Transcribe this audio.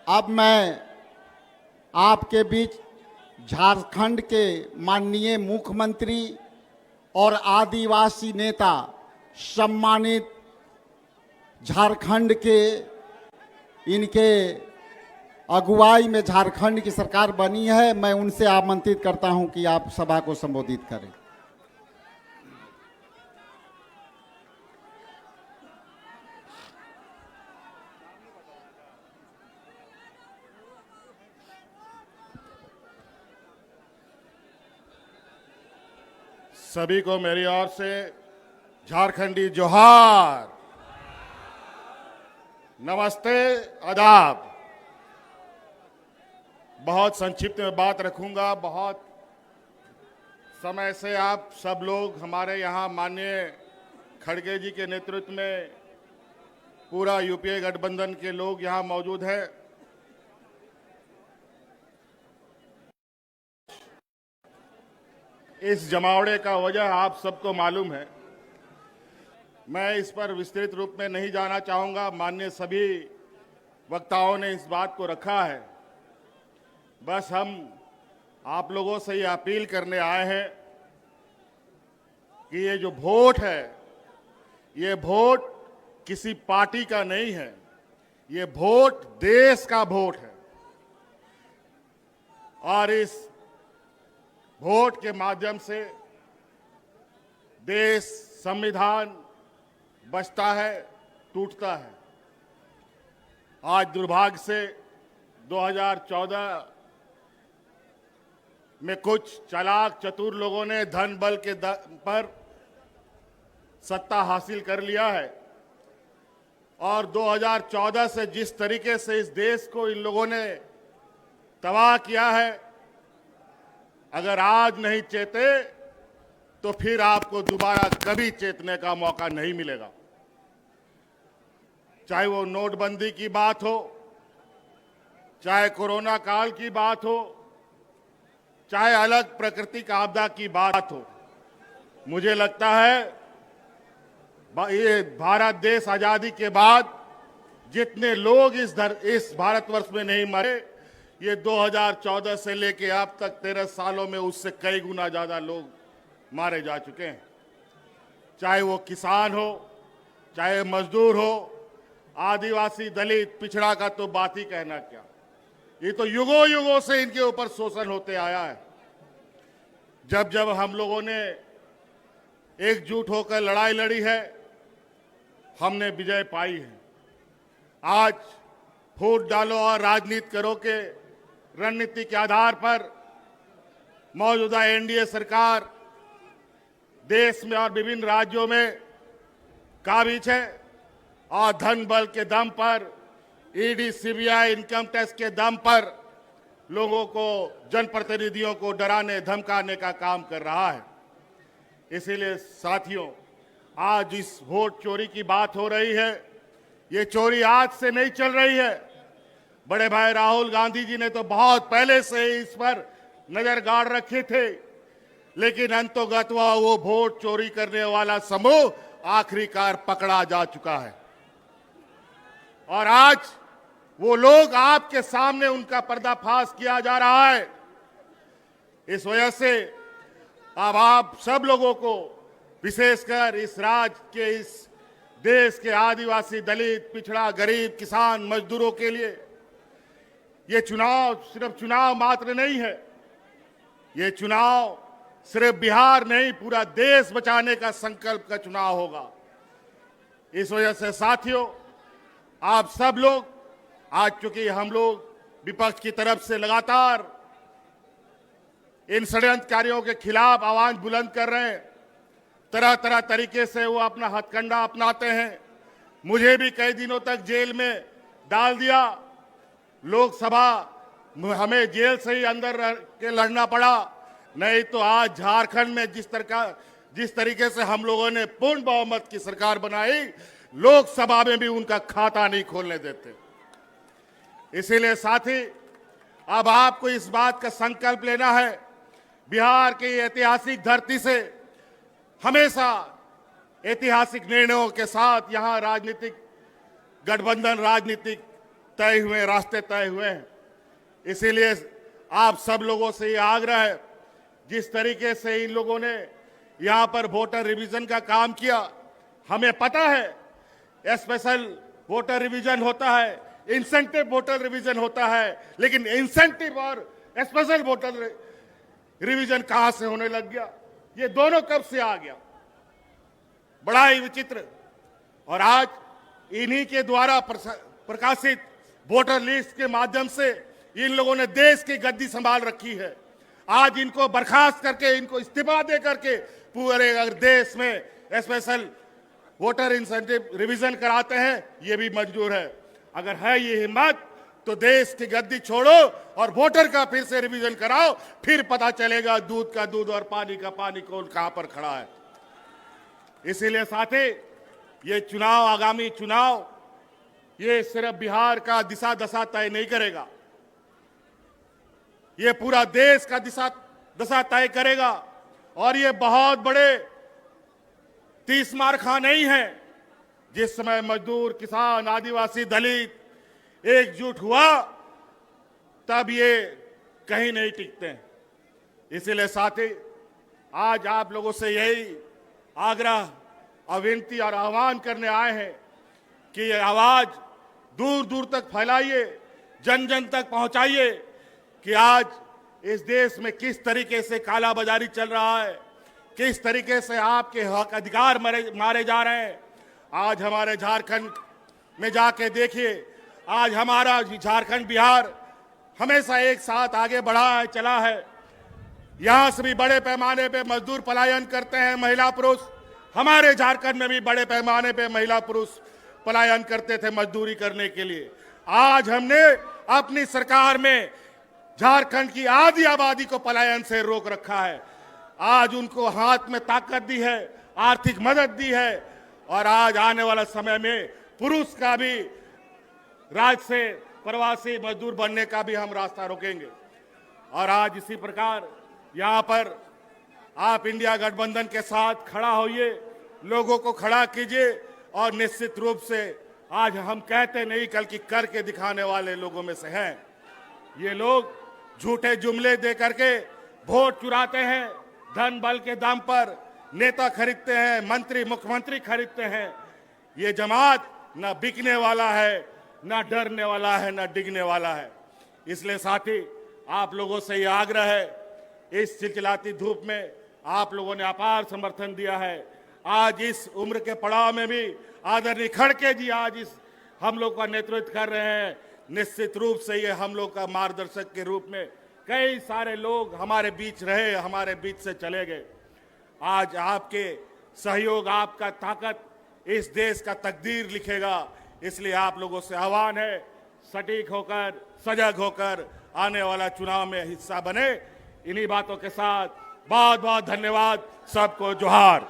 अब मैं आपके बीच झारखंड के माननीय मुख्यमंत्री और आदिवासी नेता, सम्मानित झारखंड के, इनके अगुवाई में झारखंड की सरकार बनी है, मैं उनसे आमंत्रित करता हूं कि आप सभा को संबोधित करें। सभी को मेरी ओर से झारखंडी जोहार, नमस्ते, आदाब। बहुत संक्षिप्त में बात रखूंगा। बहुत समय से आप सब लोग हमारे यहाँ माननीय खड़गे जी के नेतृत्व में पूरा यूपीए गठबंधन के लोग यहाँ मौजूद हैं। इस जमावड़े का वजह आप सबको मालूम है। मैं इस पर विस्तृत रूप में नहीं जाना चाहूंगा। माननीय सभी वक्ताओं ने इस बात को रखा है। बस हम आप लोगों से ये अपील करने आए हैं कि ये जो वोट है, ये वोट किसी पार्टी का नहीं है, ये वोट देश का वोट है। और इस वोट के माध्यम से देश, संविधान बचता है, टूटता है। आज दुर्भाग्य से 2014 में कुछ चालाक चतुर लोगों ने धन बल के दम पर सत्ता हासिल कर लिया है। और 2014 से जिस तरीके से इस देश को इन लोगों ने तबाह किया है, अगर आज नहीं चेते तो फिर आपको दोबारा कभी चेतने का मौका नहीं मिलेगा। चाहे वो नोटबंदी की बात हो, चाहे कोरोना काल की बात हो, चाहे अलग प्राकृतिक आपदा की बात हो। मुझे लगता है ये भारत देश आजादी के बाद जितने लोग इस भारतवर्ष में नहीं मरे, ये 2014 से लेके अब तक 13 सालों में उससे कई गुना ज्यादा लोग मारे जा चुके हैं। चाहे वो किसान हो, चाहे मजदूर हो, आदिवासी, दलित, पिछड़ा का तो बात ही कहना क्या। ये तो युगों युगों से इनके ऊपर शोषण होते आया है। जब जब हम लोगों ने एकजुट होकर लड़ाई लड़ी है, हमने विजय पाई है। आज फूट डालो और राजनीति करो के रणनीति के आधार पर मौजूदा एनडीए सरकार देश में और विभिन्न राज्यों में काबिज है और धन बल के दम पर, ईडी, सीबीआई, इनकम टैक्स के दम पर लोगों को, जनप्रतिनिधियों को डराने धमकाने का काम कर रहा है। इसीलिए साथियों, आज इस वोट चोरी की बात हो रही है। ये चोरी आज से नहीं चल रही है। बड़े भाई राहुल गांधी जी ने तो बहुत पहले से इस पर नजर गाड़ रखे थे, लेकिन अंतोगत्वा वो वोट चोरी करने वाला समूह आखिरकार पकड़ा जा चुका है। और आज वो लोग आपके सामने, उनका पर्दाफाश किया जा रहा है। इस वजह से अब आप सब लोगों को, विशेषकर इस राज्य के, इस देश के आदिवासी, दलित, पिछड़ा, गरीब, किसान, मजदूरों के लिए ये चुनाव सिर्फ चुनाव मात्र नहीं है। ये चुनाव सिर्फ बिहार नहीं, पूरा देश बचाने का संकल्प का चुनाव होगा। इस वजह से साथियों, आप सब लोग, आज चूंकि हम लोग विपक्ष की तरफ से लगातार इन षड्यंत्रकारियों के खिलाफ आवाज बुलंद कर रहे हैं, तरह तरह तरीके से वो अपना हथकंडा अपनाते हैं। मुझे भी कई दिनों तक जेल में डाल दिया। लोकसभा हमें जेल से ही अंदर रह के लड़ना पड़ा। नहीं तो आज झारखंड में जिस तरीके से हम लोगों ने पूर्ण बहुमत की सरकार बनाई, लोकसभा में भी उनका खाता नहीं खोलने देते। इसीलिए साथी, अब आपको इस बात का संकल्प लेना है, बिहार की ऐतिहासिक धरती से हमेशा ऐतिहासिक निर्णयों के साथ यहाँ राजनीतिक गठबंधन, राजनीतिक तय हुए, रास्ते तय हुए हैं। इसीलिए आप सब लोगों से ये आग्रह है, जिस तरीके से इन लोगों ने यहां पर वोटर रिवीजन का काम किया, हमें पता है स्पेशल वोटर रिवीजन होता है, इंसेंटिव वोटर रिवीजन होता है, लेकिन इंसेंटिव और स्पेशल वोटर रिवीजन कहां से होने लग गया? ये दोनों कब से आ गया? बड़ा ही विचित्र। और आज इन्हीं के द्वारा प्रकाशित वोटर लिस्ट के माध्यम से इन लोगों ने देश की गद्दी संभाल रखी है। आज इनको बर्खास्त करके, इनको इस्तीफा दे करके पूरे अगर देश में स्पेशल वोटर इंसेंटिव रिवीजन कराते हैं, ये भी मंजूर है। अगर है ये हिम्मत तो देश की गद्दी छोड़ो और वोटर का फिर से रिवीजन कराओ, फिर पता चलेगा दूध का दूध और पानी का पानी कौन कहां पर खड़ा है। इसीलिए साथी, ये चुनाव, आगामी चुनाव, ये सिर्फ बिहार का दिशा दशा तय नहीं करेगा, ये पूरा देश का दशा तय करेगा। और ये बहुत बड़े 30 मारखा नहीं है। जिस समय मजदूर, किसान, आदिवासी, दलित एकजुट हुआ, तब ये कहीं नहीं टिकते हैं। इसीलिए साथी, आज आप लोगों से यही आग्रह, विनती और आह्वान करने आए हैं कि ये आवाज दूर दूर तक फैलाइए, जन जन तक पहुंचाइए कि आज इस देश में किस तरीके से कालाबाजारी चल रहा है, किस तरीके से आपके हक अधिकार मारे जा रहे हैं। आज हमारे झारखंड में जाके देखिए, आज हमारा झारखंड, बिहार हमेशा एक साथ आगे बढ़ा है, चला है। यहां से भी बड़े पैमाने पे मजदूर पलायन करते हैं, महिला पुरुष। हमारे झारखंड में भी बड़े पैमाने पे महिला पुरुष पलायन करते थे मजदूरी करने के लिए। आज हमने अपनी सरकार में झारखंड की आधी आबादी को पलायन से रोक रखा है। आज उनको हाथ में ताकत दी है, आर्थिक मदद दी है, और आज आने वाला समय में पुरुष का भी राज्य से प्रवासी मजदूर बनने का भी हम रास्ता रोकेंगे। और आज इसी प्रकार यहां पर आप इंडिया गठबंधन के साथ खड़ा होइए, लोगों को खड़ा कीजिए, और निश्चित रूप से आज हम कहते नहीं, बल्कि करके दिखाने वाले लोगों में से हैं। ये लोग झूठे जुमले दे करके वोट चुराते हैं, धन बल के दम पर नेता खरीदते हैं, मंत्री, मुख्यमंत्री खरीदते हैं। ये जमात न बिकने वाला है, न डरने वाला है, न डिगने वाला है। इसलिए साथी, आप लोगों से ये आग्रह है, इस चिलचिलाती धूप में आप लोगों ने अपार समर्थन दिया है। आज इस उम्र के पड़ाव में भी आदरणीय खड़गे जी आज इस हम लोग का नेतृत्व कर रहे हैं। निश्चित रूप से ये हम लोग का मार्गदर्शक के रूप में कई सारे लोग हमारे बीच रहे, हमारे बीच से चले गए। आज आपके सहयोग, आपका ताकत इस देश का तकदीर लिखेगा। इसलिए आप लोगों से आह्वान है, सटीक होकर, सजग होकर आने वाला चुनाव में हिस्सा बने। इन्हीं बातों के साथ बहुत बहुत धन्यवाद। सबको जोहार।